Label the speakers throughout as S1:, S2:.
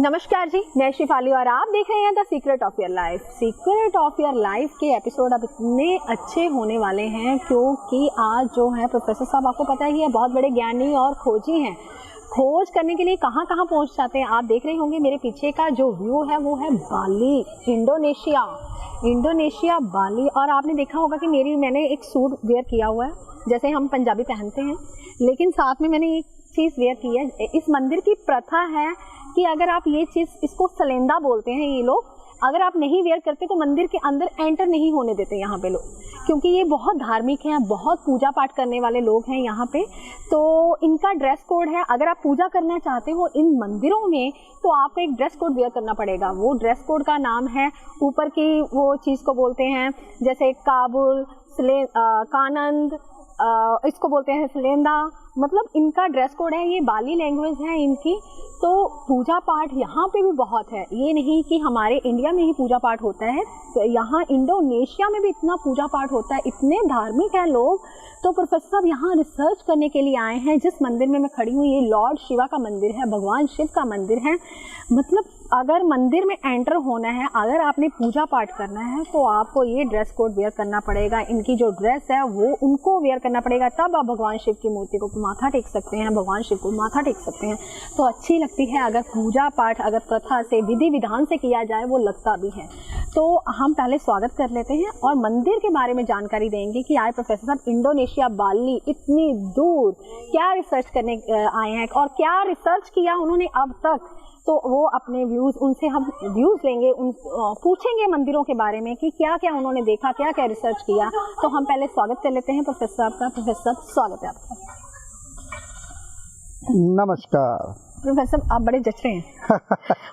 S1: नमस्कार जी, मैं शिफाली और आप देख रहे हैं the secret of your life. Secret of your life के एपिसोड अब इतने अच्छे होने वाले हैं क्योंकि आज जो है प्रोफेसर साहब, आपको पता ही है, बहुत बड़े ज्ञानी और खोजी हैं। खोज करने के लिए कहाँ कहाँ पहुँच जाते हैं। आप देख रहे होंगे मेरे पीछे का जो व्यू है वो है बाली, इंडोनेशिया बाली। और आपने देखा होगा कि मैंने एक सूट वेयर किया हुआ है जैसे हम पंजाबी पहनते हैं, लेकिन साथ में मैंने एक चीज़ वेयर की है। इस मंदिर की प्रथा है कि अगर आप ये चीज़, इसको सलेंदा बोलते हैं ये लोग, अगर आप नहीं वेयर करते तो मंदिर के अंदर एंटर नहीं होने देते यहाँ पे लोग, क्योंकि ये बहुत धार्मिक हैं, बहुत पूजा पाठ करने वाले लोग हैं यहाँ पे। तो इनका ड्रेस कोड है, अगर आप पूजा करना चाहते हो इन मंदिरों में तो आपको एक ड्रेस कोड वेयर करना पड़ेगा। वो ड्रेस कोड का नाम है, ऊपर की वो चीज़ को बोलते हैं जैसे काबुल, कानंद, इसको बोलते हैं सलेंदा, मतलब इनका ड्रेस कोड है, ये बाली लैंग्वेज है इनकी। तो पूजा पाठ यहाँ पे भी बहुत है, ये नहीं कि हमारे इंडिया में ही पूजा पाठ होता है, तो यहाँ इंडोनेशिया में भी इतना पूजा पाठ होता है, इतने धार्मिक हैं लोग। तो प्रोफेसर साहब यहाँ रिसर्च करने के लिए आए हैं। जिस मंदिर में मैं खड़ी हूँ ये लॉर्ड शिवा का मंदिर है, भगवान शिव का मंदिर है। मतलब अगर मंदिर में एंटर होना है, अगर आपने पूजा पाठ करना है तो आपको ये ड्रेस कोड वेयर करना पड़ेगा। इनकी जो ड्रेस है वो उनको वेयर करना पड़ेगा, तब आप भगवान शिव की मूर्ति को माथा टेक सकते हैं, भगवान शिव को माथा टेक सकते हैं। तो अच्छी लगती है अगर पूजा पाठ अगर प्रथा से, विधि विधान से किया जाए, वो लगता भी है। तो हम पहले स्वागत कर लेते हैं और मंदिर के बारे में जानकारी देंगे कि आए प्रोफेसर साहब इंडोनेशिया बाली इतनी दूर क्या रिसर्च करने आए हैं और क्या रिसर्च किया उन्होंने अब तक। तो वो अपने व्यूज़, उनसे हम व्यूज़ लेंगे, पूछेंगे मंदिरों के बारे में कि क्या क्या उन्होंने देखा, क्या क्या रिसर्च किया। तो हम पहले स्वागत कर लेते हैं प्रोफेसर साहब का। प्रोफेसर साहब स्वागत है आपका।
S2: नमस्कार
S1: प्रोफेसर, आप बड़े जच रहे हैं।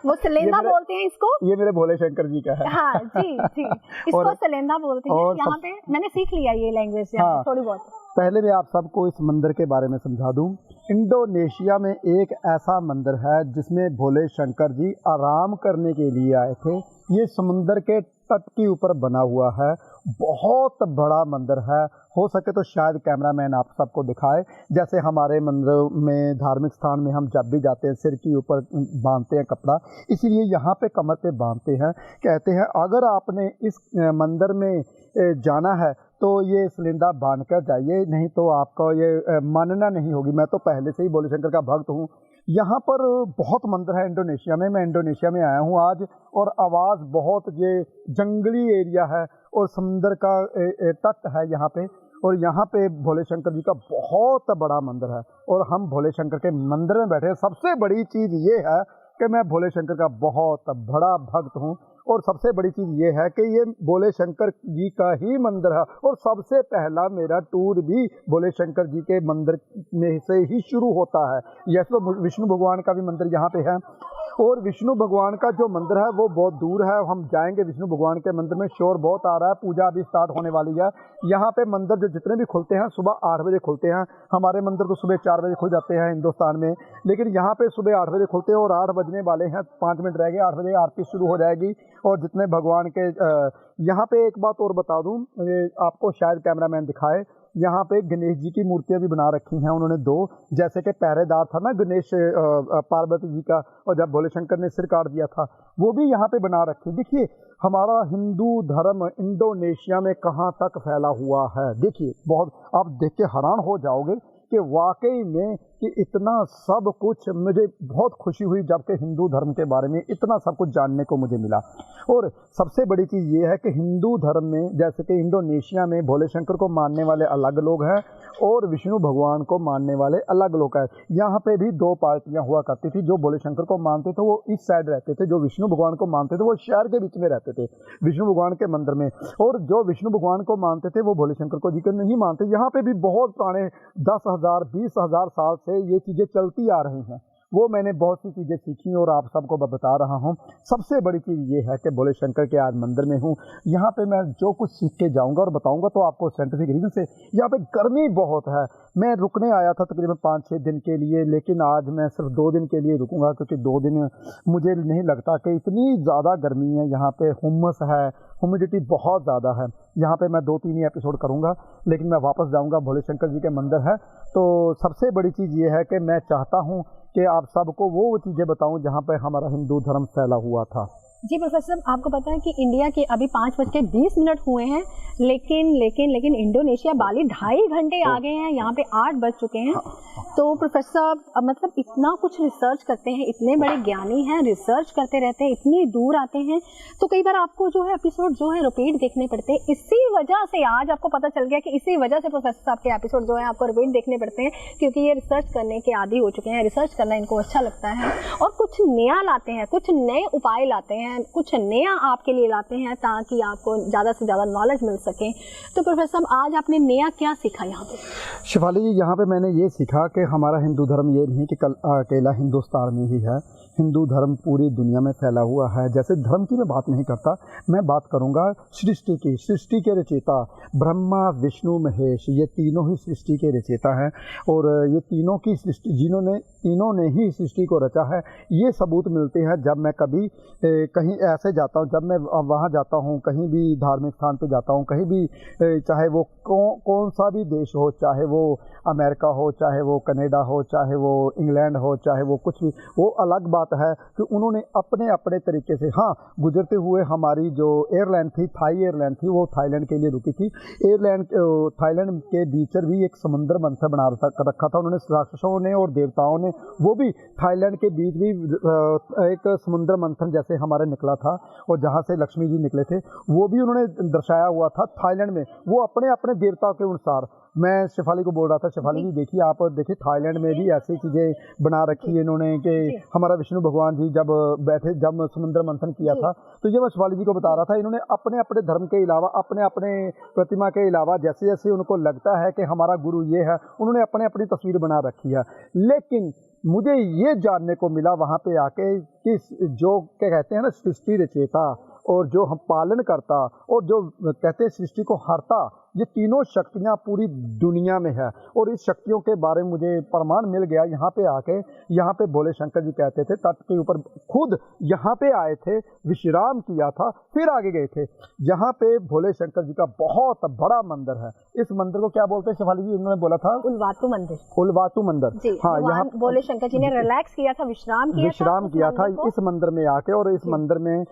S1: वो सलेंदा बोलते हैं इसको,
S2: ये मेरे भोले शंकर जी का है।
S1: हाँ जी जी, इसको सलेंदा बोलते हैं यहाँ पे। मैंने सीख लिया ये लैंग्वेज थोड़ी बहुत।
S2: पहले मैं आप सबको इस मंदिर के बारे में समझा दूं। इंडोनेशिया में एक ऐसा मंदिर है जिसमें भोले शंकर जी आराम करने के लिए आए थे। ये समुंदर के तट के ऊपर बना हुआ है, बहुत बड़ा मंदिर है। हो सके तो शायद कैमरामैन आप सबको दिखाए। जैसे हमारे मंदिरों में, धार्मिक स्थान में हम जब भी जाते हैं सिर के ऊपर बांधते हैं कपड़ा, इसीलिए यहाँ पे कमर पे बांधते हैं। कहते हैं अगर आपने इस मंदिर में जाना है तो ये सिलेंडर बांध कर जाइए, नहीं तो आपको ये मानना नहीं होगी। मैं तो पहले से ही भोले शंकर का भक्त हूँ। यहाँ पर बहुत मंदिर है इंडोनेशिया में। मैं इंडोनेशिया में आया हूँ आज, और आवाज़ बहुत, ये जंगली एरिया है और समुंदर का तट है यहाँ पे, और यहाँ पे भोले शंकर जी का बहुत बड़ा मंदिर है और हम भोले शंकर के मंदिर में बैठे हैं। सबसे बड़ी चीज़ ये है कि मैं भोले शंकर का बहुत बड़ा भक्त हूँ, और सबसे बड़ी चीज़ ये है कि ये भोले शंकर जी का ही मंदिर है। और सबसे पहला मेरा टूर भी भोले शंकर जी के मंदिर में से ही शुरू होता है। यह तो विष्णु भगवान का भी मंदिर यहाँ पे है, और विष्णु भगवान का जो मंदिर है वो बहुत दूर है। हम जाएंगे विष्णु भगवान के मंदिर में। शोर बहुत आ रहा है, पूजा अभी स्टार्ट होने वाली है। यहाँ पे मंदिर जो जितने भी खुलते हैं सुबह 8 बजे खुलते हैं। हमारे मंदिर तो सुबह 4 बजे खुल जाते हैं हिंदुस्तान में, लेकिन यहाँ पे सुबह 8 बजे खुलते हैं और 8 बजने वाले हैं, 5 मिनट रह गए, 8 बजे आरती शुरू हो जाएगी। और जितने भगवान के यहाँ पे एक बात और बता दूँ, आपको शायद कैमरामैन दिखाए, यहाँ पे गणेश जी की मूर्तियाँ भी बना रखी हैं उन्होंने 2। जैसे कि पहरेदार था ना गणेश पार्वती जी का, और जब भोले शंकर ने सिर काट दिया था, वो भी यहाँ पे बना रखी। देखिए हमारा हिंदू धर्म इंडोनेशिया में कहाँ तक फैला हुआ है। देखिए बहुत, आप देख के हैरान हो जाओगे कि वाकई में कि इतना सब कुछ। मुझे बहुत खुशी हुई जबकि हिंदू धर्म के बारे में इतना सब कुछ जानने को मुझे मिला। और सबसे बड़ी चीज़ ये है कि हिंदू धर्म में, जैसे कि इंडोनेशिया में भोले शंकर को मानने वाले अलग लोग हैं और विष्णु भगवान को मानने वाले अलग लोग हैं। यहाँ पे भी 2 पार्टियाँ हुआ करती थी। जो भोले शंकर को मानते थे वो इस साइड रहते थे, जो विष्णु भगवान को मानते थे वो शहर के बीच में रहते थे विष्णु भगवान के मंदिर में, और जो विष्णु भगवान को मानते थे वो भोले शंकर को जी कर नहीं मानते। यहाँ पे भी बहुत पुराने 10,000 20,000 साल से ये चीज़ें चलती आ रही हैं। वो मैंने बहुत सी चीज़ें सीखी और आप सबको बता रहा हूँ। सबसे बड़ी चीज़ ये है कि भोले शंकर के आज मंदिर में हूँ। यहाँ पे मैं जो कुछ सीख के जाऊँगा और बताऊँगा तो आपको साइंटिफिक रीजन से, यहाँ पे गर्मी बहुत है। मैं रुकने आया था तकरीबन 5-6 दिन के लिए, लेकिन आज मैं सिर्फ 2 दिन के लिए रुकूंगा, क्योंकि 2 दिन मुझे नहीं लगता कि इतनी ज़्यादा गर्मी है यहाँ पे, हुम्मस है, ह्यूमिडिटी बहुत ज़्यादा है यहाँ पे। मैं 2-3 ही एपिसोड करूँगा, लेकिन मैं वापस जाऊँगा। भोले शंकर जी के मंदिर है। तो सबसे बड़ी चीज़ ये है कि मैं चाहता हूँ कि आप सबको वो चीज़ें बताऊँ जहाँ पे हमारा हिंदू धर्म फैला हुआ था।
S1: जी प्रोफेसर साहब, आपको पता है कि इंडिया के अभी 5:20 हुए हैं, लेकिन इंडोनेशिया बाली 2.5 घंटे आगे हैं, यहाँ पे 8 बज चुके हैं। तो प्रोफेसर साहब मतलब इतना कुछ रिसर्च करते हैं, इतने बड़े ज्ञानी हैं, रिसर्च करते रहते हैं, इतनी दूर आते हैं, तो कई बार आपको जो है एपिसोड जो है रिपीट देखने पड़ते हैं। इसी वजह से आज आपको पता चल गया कि इसी वजह से प्रोफेसर साहब के एपिसोड जो है आपको रिपीट देखने पड़ते हैं, क्योंकि ये रिसर्च करने के आदी हो चुके हैं, रिसर्च करना इनको अच्छा लगता है और कुछ नया लाते हैं, कुछ नए उपाय लाते हैं, कुछ नया आपके लिए लाते हैं ताकि आपको ज़्यादा से ज़्यादा नॉलेज मिल सके। तो प्रोफेसर साहब आज आपने नया क्या सीखा यहाँ पे?
S2: शिफाली जी, यहाँ पे मैंने ये सीखा कि हमारा हिंदू धर्म ये नहीं कि कल अकेला हिंदुस्तान में ही है। हिंदू धर्म पूरी दुनिया में फैला हुआ है। जैसे धर्म की मैं बात नहीं करता, मैं बात करूँगा सृष्टि की। सृष्टि के रचयिता ब्रह्मा विष्णु महेश, ये तीनों ही सृष्टि के रचयिता हैं और ये तीनों की सृष्टि तीनों ने ही सृष्टि को रचा है। ये सबूत मिलते हैं जब मैं कभी कहीं ऐसे जाता हूँ, जब मैं वहाँ जाता हूँ, कहीं भी धार्मिक स्थान पे जाता हूँ, कहीं भी चाहे वो कौन सा भी देश हो, चाहे वो अमेरिका हो, चाहे वो कनाडा हो, चाहे वो इंग्लैंड हो, चाहे वो कुछ भी, वो अलग बात है कि उन्होंने अपने अपने तरीके से, हाँ, गुजरते हुए हमारी जो एयरलाइन थी, थाई एयरलाइन थी, वो थाईलैंड के लिए रुकी थी। थाईलैंड के बीच भी एक समुद्र मंथन बना रखा था उन्होंने, राक्षसों ने और देवताओं ने, वो भी थाईलैंड के बीच भी एक समुद्र मंथन जैसे हमारे निकला था और जहाँ से लक्ष्मी जी निकले थे, वो भी उन्होंने दर्शाया हुआ था थाईलैंड में, वो अपने अपने देवता के अनुसार। मैं शेफाली को बोल रहा था, शेफाली जी देखिए, आप देखिए थाईलैंड में भी ऐसी चीज़ें बना रखी है इन्होंने कि हमारा विष्णु भगवान जी जब समुद्र मंथन किया था, तो ये मैं शेफाली जी को बता रहा था, इन्होंने अपने अपने धर्म के अलावा, अपने अपने प्रतिमा के अलावा, जैसे जैसे उनको लगता है कि हमारा गुरु ये है, उन्होंने अपने अपनी तस्वीर बना रखी है। लेकिन मुझे ये जानने को मिला वहाँ पे आके कि जो क्या कहते हैं ना, सृष्टि रचयिता और जो हम पालन करता और जो कहते हैं सृष्टि को हरता, ये तीनों शक्तियाँ पूरी दुनिया में है। और इस शक्तियों के बारे में मुझे प्रमाण मिल गया यहाँ पे आके। यहाँ पे भोले शंकर जी कहते थे, तट के ऊपर खुद यहाँ पे आए थे, विश्राम किया था, फिर आगे गए थे। यहाँ पे भोले शंकर जी का बहुत बड़ा मंदिर है। इस मंदिर को क्या बोलते हैं शिवाली जी? इन्होंने बोला था उलवातु मंदिर। उलवातु मंदिर, हाँ, यहाँ
S1: भोले शंकर जी ने रिलैक्स किया था, विश्राम किया था
S2: इस मंदिर में आके। और इस मंदिर में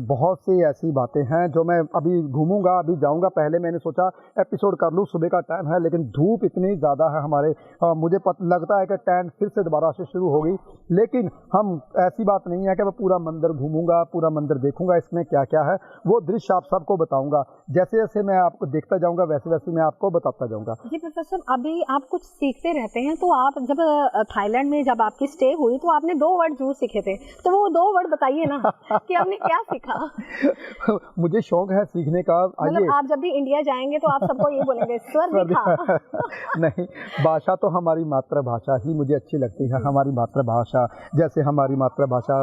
S2: बहुत सी ऐसी बातें हैं जो मैं अभी घूमूंगा, अभी जाऊंगा। पहले मैंने सोचा एपिसोड कर लूँ, सुबह का टाइम है, लेकिन धूप इतनी ज़्यादा है हमारे, मुझे लगता है कि टेंट फिर से दोबारा से शुरू होगी। लेकिन हम ऐसी बात नहीं है कि मैं पूरा मंदिर घूमूंगा, पूरा मंदिर देखूंगा, इसमें क्या क्या है वो दृश्य आप सबको बताऊंगा। जैसे जैसे मैं आपको देखता जाऊंगा वैसे वैसे मैं आपको बताता जाऊंगा।
S1: जी प्रोफेसर, अभी आप कुछ सीखते रहते हैं, तो आप जब थाईलैंड में जब आपकी स्टे हुई तो आपने 2 वर्ड जरूर सीखे थे, तो वो 2 वर्ड बताइए ना कि आपने क्या सीखा।
S2: मुझे शौक है सीखने का।
S1: मतलब आप जब भी इंडिया जाएंगे तो आप सबको ये बोलेंगे स्वर दिखा।
S2: नहीं, भाषा तो हमारी मातृभाषा ही मुझे अच्छी लगती है। हमारी मातृभाषा, जैसे हमारी मातृभाषा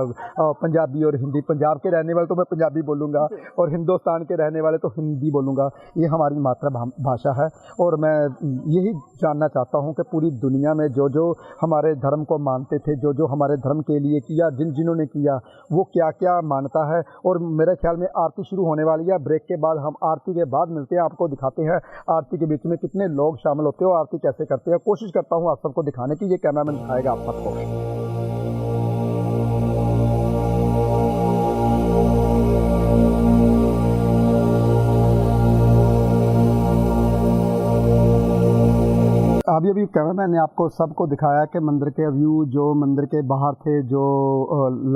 S2: पंजाबी और हिंदी, पंजाब के रहने वाले तो मैं पंजाबी बोलूँगा और हिंदुस्तान के रहने वाले तो हिंदी बोलूँगा। ये हमारी मातृभाषा है। और मैं यही जानना चाहता हूँ कि पूरी दुनिया में जो जो हमारे धर्म को मानते थे, जो जो हमारे धर्म के लिए किया, जिन्होंने किया, वो क्या क्या मानता है। और मेरे ख्याल में आरती शुरू होने वाली है, ब्रेक के बाद हम आरती के बाद मिलते हैं, आपको दिखाते हैं आरती के बीच में कितने लोग शामिल होते हैं और आरती कैसे करते हैं। कोशिश करता हूँ आप सबको दिखाने की, ये कैमरामैन दिखाएगा आप सबको। अभी कैमरामैन ने आपको सबको दिखाया कि मंदिर के व्यू, जो मंदिर के बाहर थे, जो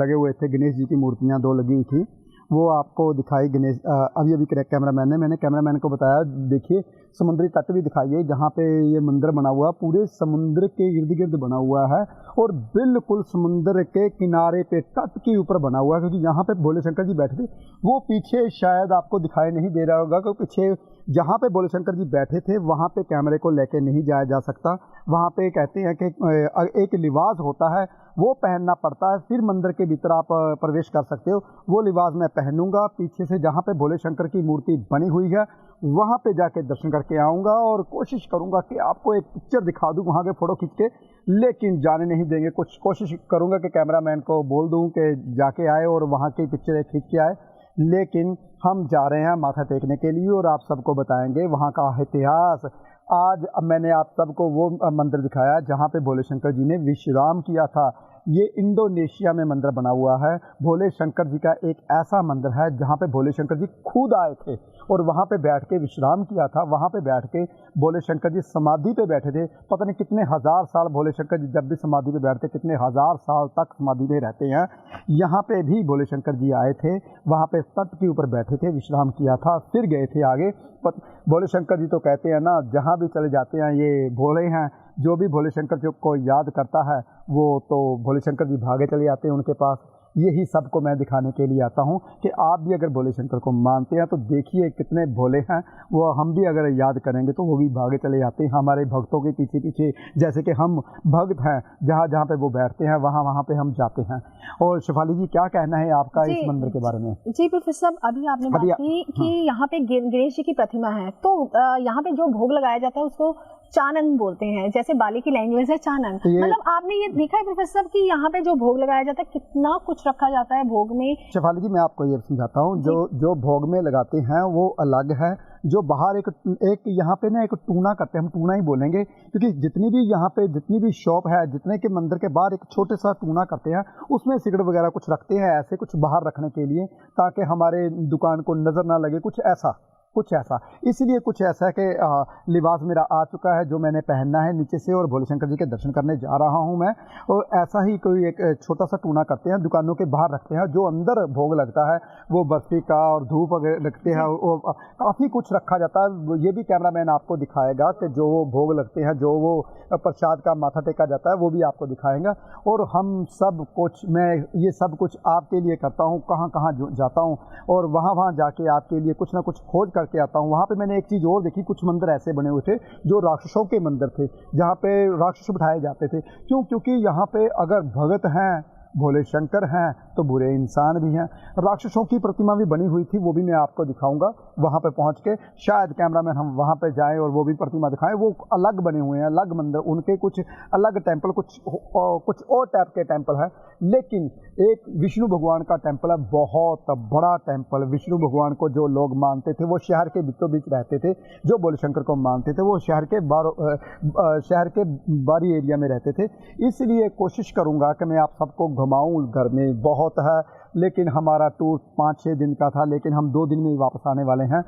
S2: लगे हुए थे गणेश जी की मूर्तियां 2 लगी हुई थी, वो आपको दिखाई गणेश। अभी कैमरामैन ने, मैंने कैमरामैन को बताया, देखिए समुद्री तट भी दिखाइए जहाँ पे ये मंदिर बना हुआ, पूरे समुद्र के इर्द गिर्द बना हुआ है और बिल्कुल समुद्र के किनारे पे, तट के ऊपर बना हुआ है। क्योंकि यहाँ पे भोले शंकर जी बैठे थे, वो पीछे शायद आपको दिखाई नहीं दे रहा होगा, क्योंकि पीछे जहाँ पे भोले शंकर जी बैठे थे वहाँ पे कैमरे को लेके नहीं जाया जा सकता। वहाँ पे कहते हैं कि एक लिबास होता है वो पहनना पड़ता है, फिर मंदिर के भीतर आप प्रवेश कर सकते हो। वो लिबास मैं पहनूंगा, पीछे से जहाँ पे भोले शंकर की मूर्ति बनी हुई है वहाँ पे जाके दर्शन करके आऊँगा और कोशिश करूँगा कि आपको एक पिक्चर दिखा दूँ वहाँ के फ़ोटो खींच के, लेकिन जाने नहीं देंगे। कुछ कोशिश करूँगा कि कैमरामैन को बोल दूँ कि जाके आए और वहाँ की पिक्चर खींच के आए, लेकिन हम जा रहे हैं माथा टेकने के लिए और आप सबको बताएंगे वहाँ का इतिहास। आज मैंने आप सबको वो मंदिर दिखाया जहाँ पे भोले शंकर जी ने विश्राम किया था। ये इंडोनेशिया में मंदिर बना हुआ है। भोले शंकर जी का एक ऐसा मंदिर है जहाँ पे भोले शंकर जी खुद आए थे और वहाँ पे बैठ के विश्राम किया था। वहाँ पे बैठ के भोले शंकर जी समाधि पे बैठे थे। पता नहीं कितने हज़ार साल भोले शंकर जी जब भी समाधि पे बैठते कितने हज़ार साल तक समाधि में रहते हैं। यहाँ पे भी भोले शंकर जी आए थे, वहाँ पे तट के ऊपर बैठे थे, विश्राम किया था, फिर गए थे आगे। भोले शंकर जी तो कहते हैं ना, जहाँ भी चले जाते हैं ये भोले हैं। जो भी भोले शंकर जी को याद करता है वो तो भोले शंकर जी भागे चले जाते हैं उनके पास। यही सबको मैं दिखाने के लिए आता हूँ कि आप भी अगर भोले शंकर को मानते हैं तो देखिए कितने भोले हैं वो। हम भी अगर याद करेंगे तो वो भी भागे चले जाते हैं हमारे भक्तों के पीछे पीछे, जैसे कि हम भक्त हैं, जहाँ जहाँ पे वो बैठते हैं वहाँ वहाँ पे हम जाते हैं। और शिफाली जी क्या कहना है आपका इस मंदिर के बारे में?
S1: जी प्रोफेसर साहब, अभी आपने बात की कि यहाँ पे गणेश जी की प्रतिमा है, तो यहाँ पे जो भोग लगाया जाता है उसको चानन बोलते हैं, जैसे बाली की लैंग्वेज है चानन। मतलब आपने ये देखा है प्रोफेसर साहब कि यहाँ पे जो भोग लगाया जाता है कितना कुछ रखा जाता है भोग में।
S2: शिफाली जी मैं आपको ये समझाता हूँ, जो भोग में लगाते हैं वो अलग है। जो बाहर एक यहाँ पे ना एक टूना करते हैं, हम टूना ही बोलेंगे क्योंकि जितनी भी शॉप है, जितने के मंदिर के बाहर एक छोटे सा टूना करते हैं, उसमें सिगरेट वगैरह कुछ रखते हैं ऐसे कुछ बाहर रखने के लिए, ताकि हमारे दुकान को नजर ना लगे, कुछ ऐसा। इसलिए कुछ ऐसा है कि लिबास मेरा आ चुका है जो मैंने पहनना है नीचे से और भोले शंकर जी के दर्शन करने जा रहा हूं मैं। और ऐसा ही कोई एक छोटा सा टूना करते हैं, दुकानों के बाहर रखते हैं। जो अंदर भोग लगता है वो बर्फी का और धूप वगैरह रखते हैं, काफ़ी कुछ रखा जाता है। ये भी कैमरामैन आपको दिखाएगा कि जो वो भोग लगते हैं, जो वो प्रसाद का माथा टेका जाता है, वो भी आपको दिखाएगा। और हम सब कुछ, मैं ये सब कुछ आपके लिए करता हूँ, कहाँ कहाँ जाता हूँ और वहाँ जाके आपके लिए कुछ ना कुछ खोज करके आता हूँ। वहाँ पे मैंने एक चीज़ और देखी, कुछ मंदिर ऐसे बने हुए थे जो राक्षसों के मंदिर थे, जहाँ पे राक्षस बिठाए जाते थे। क्योंकि यहाँ पे अगर भगत हैं, भोले शंकर हैं, तो बुरे इंसान भी हैं। राक्षसों की प्रतिमा भी बनी हुई थी, वो भी मैं आपको दिखाऊंगा वहाँ पे पहुँच के। शायद कैमरामैन हम वहाँ पे जाएं और वो भी प्रतिमा दिखाएं। वो अलग बने हुए हैं, अलग मंदिर, उनके कुछ अलग टेम्पल, कुछ और टाइप के टेम्पल है। लेकिन एक विष्णु भगवान का टेम्पल है, बहुत बड़ा टेम्पल। विष्णु भगवान को जो लोग मानते थे वो शहर के बीचों बीच रहते थे, जो भोले शंकर को मानते थे वो शहर के बाहरी एरिया में रहते थे। इसलिए कोशिश करूँगा कि मैं आप सबको घुमाऊँ। गर्मी बहुत है, लेकिन हमारा टूर 5-6 दिन का था, लेकिन हम 2 दिन में ही वापस आने वाले हैं।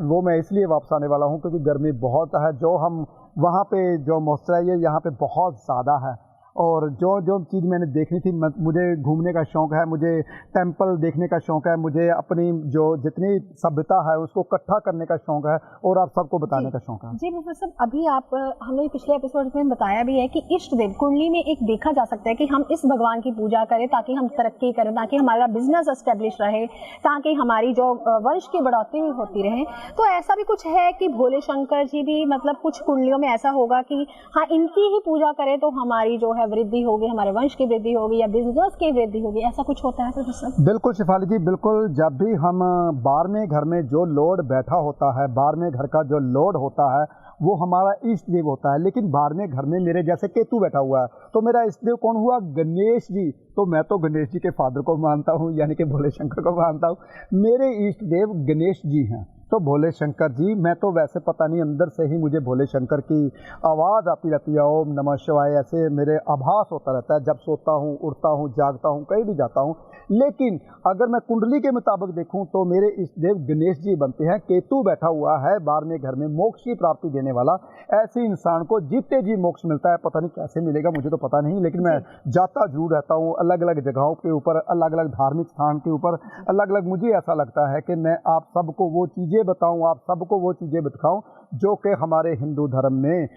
S2: वो मैं इसलिए वापस आने वाला हूँ क्योंकि गर्मी बहुत है। जो हम वहाँ पे जो मॉइस्चराइजर यहाँ पे बहुत ज़्यादा है। और जो चीज़ मैंने देखनी थी, मुझे घूमने का शौक़ है, मुझे टेंपल देखने का शौक़ है, मुझे अपनी जो जितनी सभ्यता है उसको इकट्ठा करने का शौक़ है और आप सबको बताने का शौक़ है।
S1: जी प्रोफेसर, अभी आप हमने पिछले एपिसोड में बताया भी है कि इष्ट देव कुंडली में एक देखा जा सकता है कि हम इस भगवान की पूजा करें ताकि हम तरक्की करें, ताकि हमारा बिजनेस एस्टेब्लिश रहे, ताकि हमारी जो वंश की बढ़ोतरी होती रहे। तो ऐसा भी कुछ है कि भोले शंकर जी भी मतलब कुछ कुंडलियों में ऐसा होगा कि हाँ इनकी ही पूजा करें तो हमारी जो है वृद्धि होगी, हमारे वंश की वृद्धि होगी या बिजनेस की वृद्धि होगी, ऐसा कुछ होता है प्रोफेसर?
S2: बिल्कुल शिफाली जी, बिल्कुल। जब भी हम बारहवें घर में जो लोड बैठा होता है, 12वें घर का जो लोड होता है वो हमारा इष्ट देव होता है। लेकिन 12वें घर में मेरे जैसे केतु बैठा हुआ है, तो मेरा इष्ट देव कौन हुआ? गणेश जी। तो मैं तो गणेश जी के फादर को मानता हूँ, यानी कि भोले शंकर को मानता हूँ। मेरे इष्ट देव गणेश जी हैं। तो भोले शंकर जी, मैं तो वैसे पता नहीं अंदर से ही मुझे भोले शंकर की आवाज़ आती रहती है, ओम नमः शिवाय, ऐसे मेरे आभास होता रहता है जब सोता हूँ, उठता हूँ, जागता हूँ, कहीं भी जाता हूँ। लेकिन अगर मैं कुंडली के मुताबिक देखूं तो मेरे इष्ट देव गणेश जी बनते हैं। केतु बैठा हुआ है 12वें घर में, मोक्ष की प्राप्ति देने वाला। ऐसे इंसान को जीते जी मोक्ष मिलता है। पता नहीं कैसे मिलेगा, मुझे तो पता नहीं, लेकिन मैं जाता जरूर रहता हूँ अलग अलग जगहों के ऊपर, अलग अलग धार्मिक स्थान के ऊपर, अलग अलग। मुझे ऐसा लगता है कि मैं आप सबको वो चीज़ें बताऊँ, आप सबको वो चीज़ें दिखाऊँ जो कि हमारे हिंदू धर्म में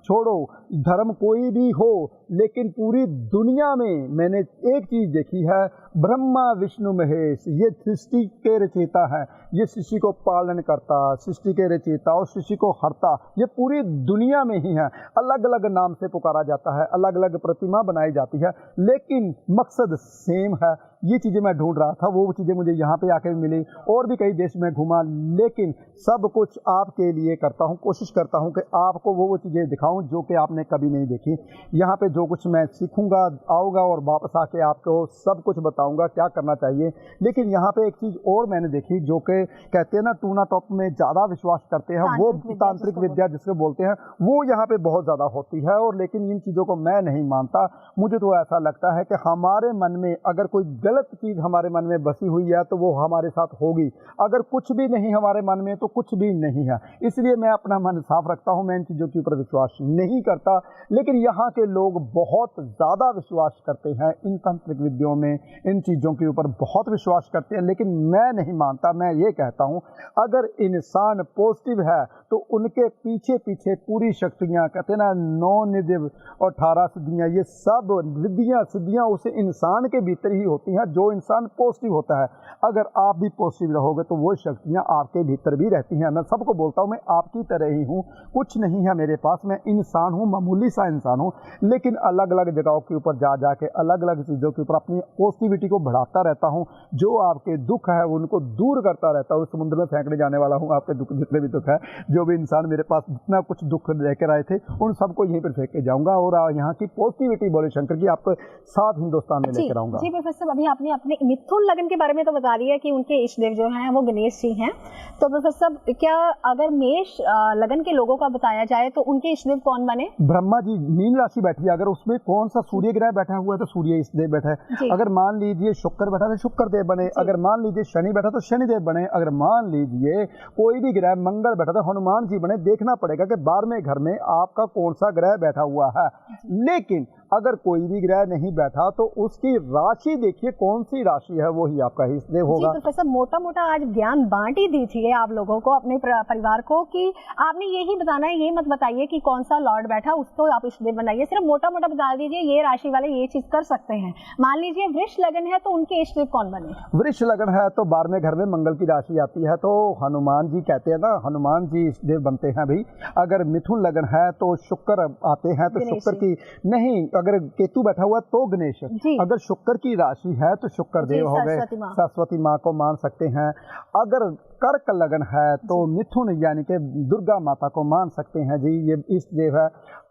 S2: छोड़ो धर्म कोई भी हो, लेकिन पूरी दुनिया में मैंने एक चीज देखी है, ब्रह्मा विष्णु महेश ये सृष्टि के रचयिता है, ये सृष्टि को पालन करता, सृष्टि के रचयिता और सृष्टि को हरता, ये पूरी दुनिया में ही है। अलग अलग नाम से पुकारा जाता है, अलग अलग प्रतिमा बनाई जाती है, लेकिन मकसद सेम है। ये चीज़ें मैं ढूंढ रहा था, वो चीज़ें मुझे यहाँ पे आके मिली, और भी कई देश में घूमा, लेकिन सब कुछ आपके लिए करता हूँ, कोशिश करता हूँ कि आपको वो चीज़ें दिखाऊं जो कि आपने कभी नहीं देखी। यहाँ पे जो कुछ मैं सीखूंगा, आऊँगा और वापस आके आपको सब कुछ बताऊँगा क्या करना चाहिए। लेकिन यहाँ पे एक चीज़ और मैंने देखी, जो कि कहते हैं ना टूना टॉप में ज़्यादा विश्वास करते हैं, वो तांत्रिक विद्या जिसको बोलते हैं, वो यहाँ पे बहुत ज़्यादा होती है। और लेकिन इन चीज़ों को मैं नहीं मानता। मुझे तो ऐसा लगता है कि हमारे मन में अगर कोई गलत चीज हमारे मन में बसी हुई है तो वो हमारे साथ होगी, अगर कुछ भी नहीं हमारे मन में तो कुछ भी नहीं है। इसलिए मैं अपना मन साफ रखता हूं, मैं इन चीजों के ऊपर विश्वास नहीं करता। लेकिन यहाँ के लोग बहुत ज्यादा विश्वास करते हैं इन तांत्रिक विद्याओं में, इन चीजों के ऊपर बहुत विश्वास करते हैं, लेकिन मैं नहीं मानता। मैं ये कहता हूं अगर इंसान पॉजिटिव है तो उनके पीछे पीछे पूरी शक्तियां, कहते हैं ना 9 निधि और 18 सिद्धियां, ये सब विद्या सिद्धियां उस इंसान के भीतर ही होती हैं जो इंसान पॉजिटिव होता है। अगर आप भी पॉजिटिव रहोगे तो वो शक्तियां आपके भीतर भी रहती हैं। मैं सबको बोलता हूं मैं आपकी तरह ही हूं, कुछ नहीं है मेरे पास, मैं इंसान हूं, मामूली सा इंसान हूं, लेकिन अलग अलग जगहों के ऊपर जा जाके अलग अलग चीज़ों के ऊपर अपनी पॉजिटिविटी को बढ़ाता रहता हूं। जो आपके दुख है उनको दूर करता रहता हूं, समुद्र में फेंकने जाने वाला हूं आपके दुख, जितने भी दुख है, जो भी इंसान मेरे पास जितना कुछ दुख लेकर आए थे उन सबको यहीं पर फेंक के जाऊंगा और यहाँ की पॉजिटिविटी भोले शंकर की आपको साथ हिंदुस्तान में लेकर आऊंगा।
S1: जी प्रोफेसर, अभी आपने अपने मिथुन लगन के बारे में तो बता दिया कि उनके इष्ट देव जो हैं वो गणेश जी हैं, तो प्रोफेसर क्या अगर मेष लगन के लोगों का बताया जाए तो उनके इष्ट देव कौन बने?
S2: ब्रह्मा जी। मीन राशि बैठी है, अगर उसमें कौन सा सूर्य ग्रह बैठा हुआ है तो सूर्य इष्ट देव बैठा है। अगर मान लीजिए शुक्र बैठा तो शुक्र देव बने, अगर मान लीजिए शनि बैठा तो शनि देव बने, अगर मान लीजिए कोई भी ग्रह मंगल बैठा तो हनुमान जी बने। देखना पड़ेगा कि 12वें घर में आपका कौन सा ग्रह बैठा हुआ है। लेकिन अगर कोई भी ग्रह नहीं बैठा तो उसकी राशि देखिए कौन सी राशि है, वही आपका इष्ट देव होगा।
S1: जी प्रोफेसर, मोटा मोटा आज ज्ञान बांट ही दीजिए आप लोगों को, अपने परिवार को, कि आपने यही बताना है, ये मत बताइए कि कौन सा लॉर्ड बैठा उसको आप इष्ट देव बनाइए, सिर्फ मोटा मोटा बता दीजिए ये राशि वाले ये चीज कर सकते हैं। मान लीजिए वृष लगन है तो उनके इष्ट देव कौन बने?
S2: वृष लगन है तो 12वें घर में मंगल की राशि आती है तो हनुमान जी, कहते हैं ना हनुमान जी इष्ट देव बनते हैं भाई। अगर मिथुन लगन है तो शुक्र आते हैं तो शुक्र की नहीं, अगर केतु बैठा हुआ तो गणेश, अगर शुक्र की राशि है तो शुक्र देव हो गए, सरस्वती माँ को मान सकते हैं। अगर कर्क लगन है तो मिथुन यानी कि दुर्गा माता को मान सकते हैं जी, ये इष्ट देव है।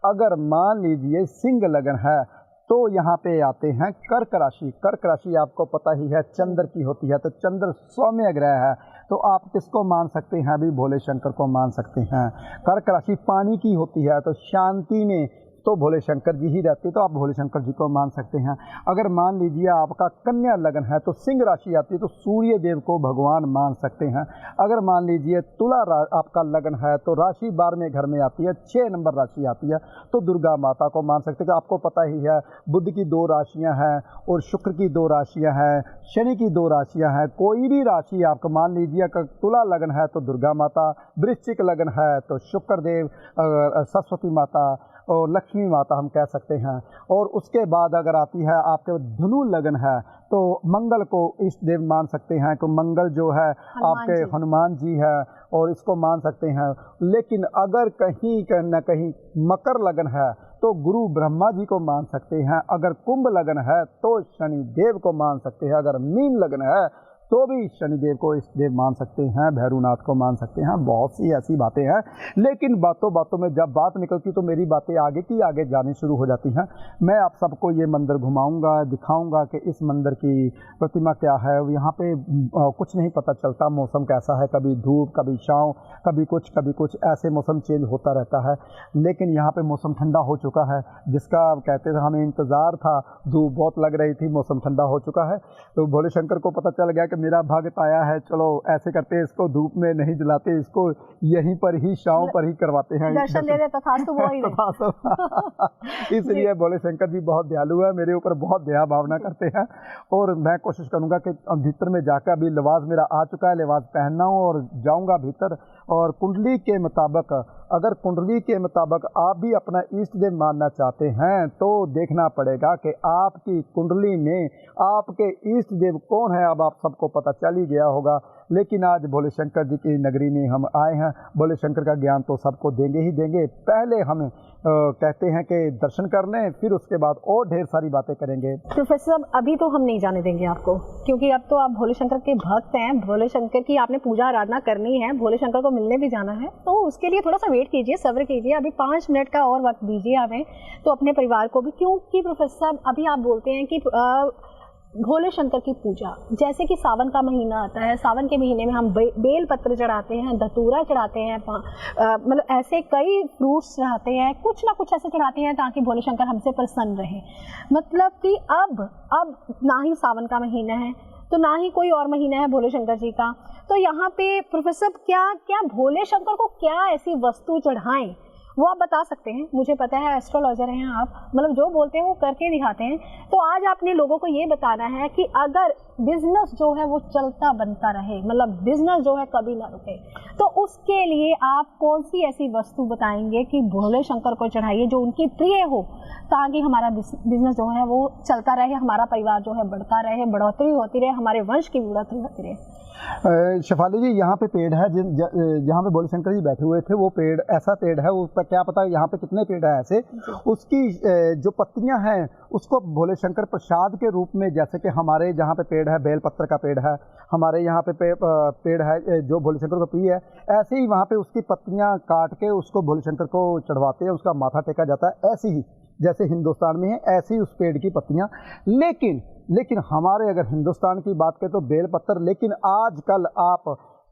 S2: अगर मान लीजिए सिंह लगन है तो यहाँ पे आते हैं कर्क राशि। कर्क राशि आपको पता ही है चंद्र की होती है, तो चंद्र सौम्य ग्रह है, तो आप किसको मान सकते हैं? अभी भोले शंकर को मान सकते हैं। कर्क राशि पानी की होती है तो शांति में तो भोले शंकर जी ही रहते, तो आप भोले शंकर जी को मान सकते हैं। अगर मान लीजिए आपका कन्या लगन है तो सिंह राशि आती है तो सूर्य देव को भगवान मान सकते हैं। अगर मान लीजिए तुला आपका लगन है तो राशि 12वें घर में आती है, 6 नंबर राशि आती है, तो दुर्गा माता को मान सकते हैं। आपको पता ही है बुध की 2 राशियां हैं और शुक्र की 2 राशियां हैं, शनि की 2 राशियां हैं। कोई भी राशि आपको मान लीजिए अगर तुला लगन है तो दुर्गा माता, वृश्चिक लगन है तो शुक्र देव, सरस्वती माता और लक्ष्मी माता हम कह सकते हैं। और उसके बाद अगर आती है आपके धनु लगन है तो मंगल को इष्ट देव मान सकते हैं, तो मंगल जो है आपके हनुमान जी है और इसको मान सकते हैं। लेकिन अगर कहीं न कहीं मकर लगन है तो गुरु ब्रह्मा जी को मान सकते हैं। अगर कुंभ लगन है तो शनि देव को मान सकते हैं। अगर मीन लगन है तो भी शनिदेव को इष्ट देव मान सकते हैं, भैरवनाथ को मान सकते हैं। बहुत सी ऐसी बातें हैं, लेकिन बातों बातों में जब बात निकलती तो मेरी बातें आगे की आगे जानी शुरू हो जाती हैं। मैं आप सबको ये मंदिर घुमाऊंगा, दिखाऊंगा कि इस मंदिर की प्रतिमा क्या है। यहाँ पे कुछ नहीं पता चलता मौसम कैसा है, कभी धूप कभी छाँव, कभी कुछ ऐसे मौसम चेंज होता रहता है। लेकिन यहाँ पे मौसम ठंडा हो चुका है, जिसका कहते थे हमें इंतज़ार था, धूप बहुत लग रही थी, मौसम ठंडा हो चुका है। तो भोले शंकर को पता चल गया कि मेरा भाग्य आया है, चलो ऐसे करते हैं, इसको धूप में नहीं जलाते, इसको यहीं पर ही छांव पर ही करवाते हैं,
S1: दर्शन दे दे तथास्तु वो ही
S2: इसलिए भोले शंकर जी बहुत दयालु है, मेरे ऊपर बहुत दया भावना करते हैं। और मैं कोशिश करूंगा कि भीतर में जाकर, अभी लिबास मेरा आ चुका है, लिबास पहनना हूँ और जाऊंगा भीतर और कुंडली के मुताबिक, अगर कुंडली के मुताबिक आप भी अपना इष्ट देव मानना चाहते हैं तो देखना पड़ेगा कि आपकी कुंडली में आपके इष्ट देव कौन है। अब आप सबको पता चल ही गया होगा, लेकिन आज भोले शंकर जी की नगरी में हम आए हैं। भोले शंकर का ज्ञान तो सबको देंगे ही देंगे। पहले हम कहते हैं कि दर्शन कर लें, फिर उसके बाद और ढेर सारी बातें करेंगे।
S1: प्रोफेसर साहब, अभी तो हम नहीं जाने देंगे आपको, क्योंकि अब तो आप भोले शंकर के भक्त हैं, भोले शंकर की आपने पूजा आराधना करनी है, भोले शंकर को मिलने भी जाना है, तो उसके लिए थोड़ा सा वेट कीजिए, सब्र कीजिए। अभी 5 मिनट का और वक्त दीजिए हमें, तो अपने परिवार को भी, क्योंकि प्रोफेसर साहब अभी आप बोलते हैं कि भोले शंकर की पूजा, जैसे कि सावन का महीना आता है, सावन के महीने में हम बेल पत्र चढ़ाते हैं, धतूरा चढ़ाते हैं, मतलब ऐसे कई फ्रूट्स चढ़ाते हैं, कुछ ना कुछ ऐसे चढ़ाते हैं ताकि भोले शंकर हमसे प्रसन्न रहे। मतलब कि अब ना ही सावन का महीना है तो ना ही कोई और महीना है भोले शंकर जी का, तो यहाँ पे प्रोफेसर क्या भोले शंकर को क्या ऐसी वस्तु चढ़ाएं, वो आप बता सकते हैं? मुझे पता है एस्ट्रोलॉजर हैं आप, मतलब जो बोलते हैं वो करके दिखाते हैं। तो आज आपने लोगों को ये बताना है कि अगर बिजनेस जो है वो चलता बनता रहे, मतलब बिजनेस जो है कभी ना रुके, तो उसके लिए आप कौन सी ऐसी वस्तु बताएंगे कि भोले शंकर को चढ़ाइए जो उनकी प्रिय हो, ताकि हमारा बिजनेस जो है वो चलता रहे, हमारा परिवार जो है बढ़ता रहे, बढ़ोतरी होती रहे, हमारे वंश की बढ़ोतरी होती रहे।
S2: शेफाली जी, यहाँ पे पेड़ है जहाँ पे भोले शंकर जी बैठे हुए थे, वो पेड़ ऐसा पेड़ है, उसका क्या पता यहाँ पे कितने पेड़ है ऐसे, उसकी जो पत्तियां हैं उसको भोले शंकर प्रसाद के रूप में, जैसे कि हमारे जहाँ पे पेड़ है बेल पत्र का पेड़ है, हमारे यहाँ पे पेड़ है जो भोले शंकर को प्रिय है, ऐसे ही वहाँ पे उसकी पत्तियां काट के उसको भोले शंकर को चढ़वाते हैं, उसका माथा टेका जाता है। ऐसी ही जैसे हिंदुस्तान में है ऐसी ही उस पेड़ की पत्तियां। लेकिन हमारे अगर हिंदुस्तान की बात करें तो बेलपत्र, लेकिन आजकल आप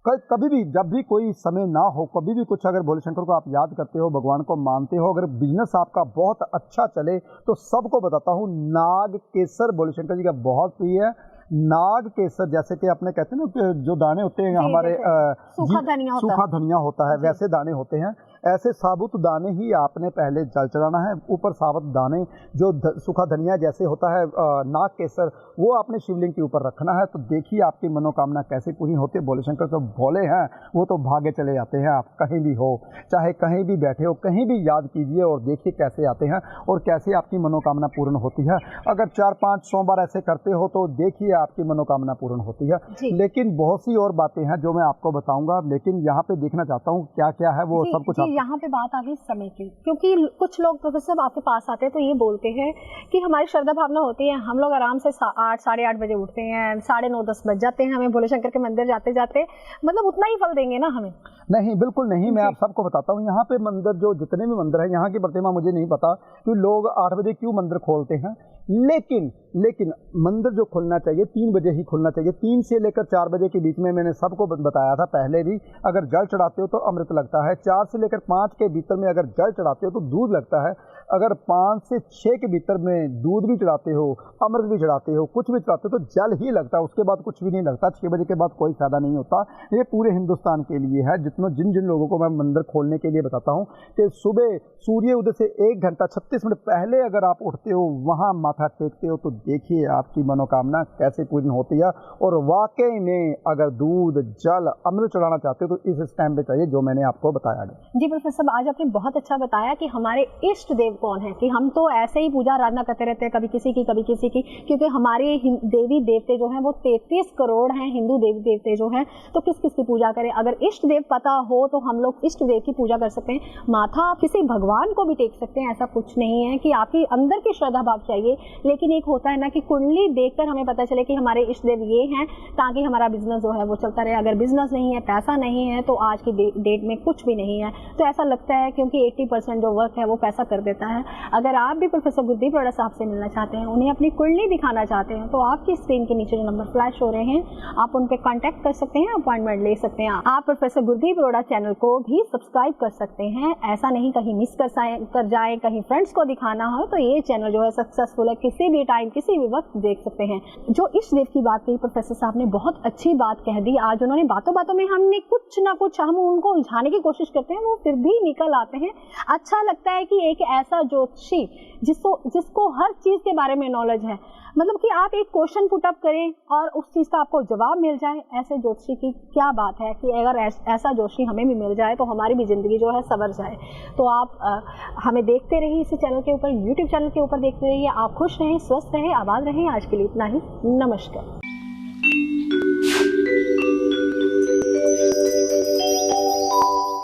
S2: कभी भी जब भी कोई समय ना हो, कभी भी कुछ अगर भोले शंकर को आप याद करते हो, भगवान को मानते हो, अगर बिजनेस आपका बहुत अच्छा चले तो सबको बताता हूँ नाग केसर भोले शंकर जी का बहुत प्रिय है। नाग केसर, जैसे कि अपने कहते हैं ना जो दाने होते हैं हमारे सूखा धनिया होता है, वैसे दाने होते हैं, ऐसे साबुत दाने ही आपने पहले जल चढ़ाना है। ऊपर साबुत दाने जो सूखा धनिया जैसे होता है नाग केसर, वो आपने शिवलिंग के ऊपर रखना है। तो देखिए आपकी मनोकामना कैसे पूरी होती है। भोले शंकर तो भोले हैं, वो तो भागे चले जाते हैं। आप कहीं भी हो, चाहे कहीं भी बैठे हो, कहीं भी याद कीजिए और देखिए कैसे आते हैं और कैसे आपकी मनोकामना पूर्ण होती है। अगर 4-5 सोमवार ऐसे करते हो तो देखिए आपकी मनोकामना पूर्ण होती है। लेकिन बहुत सी और बातें हैं जो मैं आपको बताऊंगा, लेकिन यहाँ पे देखना चाहता हूँ क्या क्या है वो सब कुछ।
S1: यहाँ पे बात आ गई समय की, क्योंकि कुछ लोग प्रोफेसर आपके पास आते हैं तो ये बोलते हैं कि हमारी श्रद्धा भावना होती है, हम लोग आराम से 8 साढ़े 8 बजे उठते हैं, 9:30-10 बज जाते हैं हमें भोले शंकर के मंदिर जाते जाते, मतलब उतना ही फल देंगे ना हमें?
S2: नहीं, बिल्कुल नहीं। मैं आप सबको बताता हूँ, यहाँ पे मंदिर जो जितने भी मंदिर है, यहाँ की प्रतिमा मुझे नहीं पता कि लोग 8 बजे क्यों मंदिर खोलते हैं, लेकिन मंदिर जो खुलना चाहिए 3 बजे ही खुलना चाहिए। 3 से लेकर 4 बजे के बीच में मैंने सबको बताया था पहले भी, अगर जल चढ़ाते हो तो अमृत लगता है। 4 से लेकर 5 के भीतर में अगर जल चढ़ाते हो तो दूध लगता है। अगर 5 से 6 के भीतर में दूध भी चढ़ाते हो, अमृत भी चढ़ाते हो, कुछ भी चढ़ाते हो तो जल ही लगता है, उसके बाद कुछ भी नहीं लगता। 6 बजे के बाद कोई फायदा नहीं होता। ये पूरे हिंदुस्तान के लिए है। जिन लोगों को मैं मंदिर खोलने के लिए बताता हूँ कि सुबह सूर्य उदय से 1 घंटा 36 मिनट पहले अगर आप उठते हो, वहाँ माथा टेकते हो, तो देखिए आपकी मनोकामना कैसे पूर्ण होती है। और वाकई में अगर दूध, जल, अमृत चढ़ाना चाहते हो तो इस टाइम पे चाहिए जो मैंने आपको बताया।
S1: जी प्रोफेसर, आज आपने बहुत अच्छा बताया कि हमारे इष्ट देव कौन है, कि हम तो ऐसे ही पूजा आराधना करते रहते हैं, कभी किसी की कभी किसी की, क्योंकि हमारे देवी देवते जो हैं वो 33 करोड़ हैं हिंदू देवी देवते जो हैं, तो किस किस की पूजा करें? अगर इष्ट देव पता हो तो हम लोग इष्ट देव की पूजा कर सकते हैं। माथा किसी भगवान को भी टेक सकते हैं, ऐसा कुछ नहीं है कि आपकी अंदर की श्रद्धा भाव चाहिए। लेकिन एक होता है ना कि कुंडली देखकर हमें पता चले कि हमारे इष्ट देव ये हैं, ताकि हमारा बिजनेस जो है वो चलता रहे। अगर बिजनेस नहीं है, पैसा नहीं है, तो आज की डेट में कुछ भी नहीं है। तो ऐसा लगता है क्योंकि 80% जो वर्क है वो पैसा कर देता है। अगर आप भी प्रोफेसर गुरदीप अरोड़ा साहब से मिलना चाहते हैं, उन्हें अपनी कुंडली दिखाना चाहते हैं, तो आपकी स्क्रीन के नीचे जो नंबर फ्लैश हो रहे हैं, आप उन पे कांटेक्ट कर सकते हैं, अपॉइंटमेंट ले सकते हैं। आप प्रोफेसर गुरदीप अरोड़ा चैनल को भी सब्सक्राइब कर सकते हैं। ऐसा नहीं कहीं मिस कर जाए, कहीं फ्रेंड्स को दिखाना हो तो ये चैनल जो है सक्सेसफुल है, किसी भी टाइम किसी भी वक्त देख सकते हैं। जो इष्ट देव की बात कही प्रोफेसर साहब ने, बहुत अच्छी बात कह दी। आज उन्होंने बातों बातों में हमने कुछ ना कुछ हम उनको उलझाने की कोशिश करते हैं, वो फिर भी निकल आते हैं। अच्छा लगता है कि एक ऐसा ऐसा ज्योतिषी जिसको हर चीज के बारे में नॉलेज है, मतलब कि आप एक क्वेश्चन पुट अप करें और उस चीज का आपको जवाब मिल जाए, ऐसे ज्योतिषी की क्या बात है कि अगर ऐसा ज्योतिषी हमें भी मिल जाए तो हमारी भी जिंदगी जो है सवर जाए। तो आप हमें देखते रहिए इसी चैनल के ऊपर, यूट्यूब चैनल के ऊपर देखते रहिए। आप खुश रहें, स्वस्थ रहें, आबाद रहें। आज के लिए इतना ही, नमस्कार।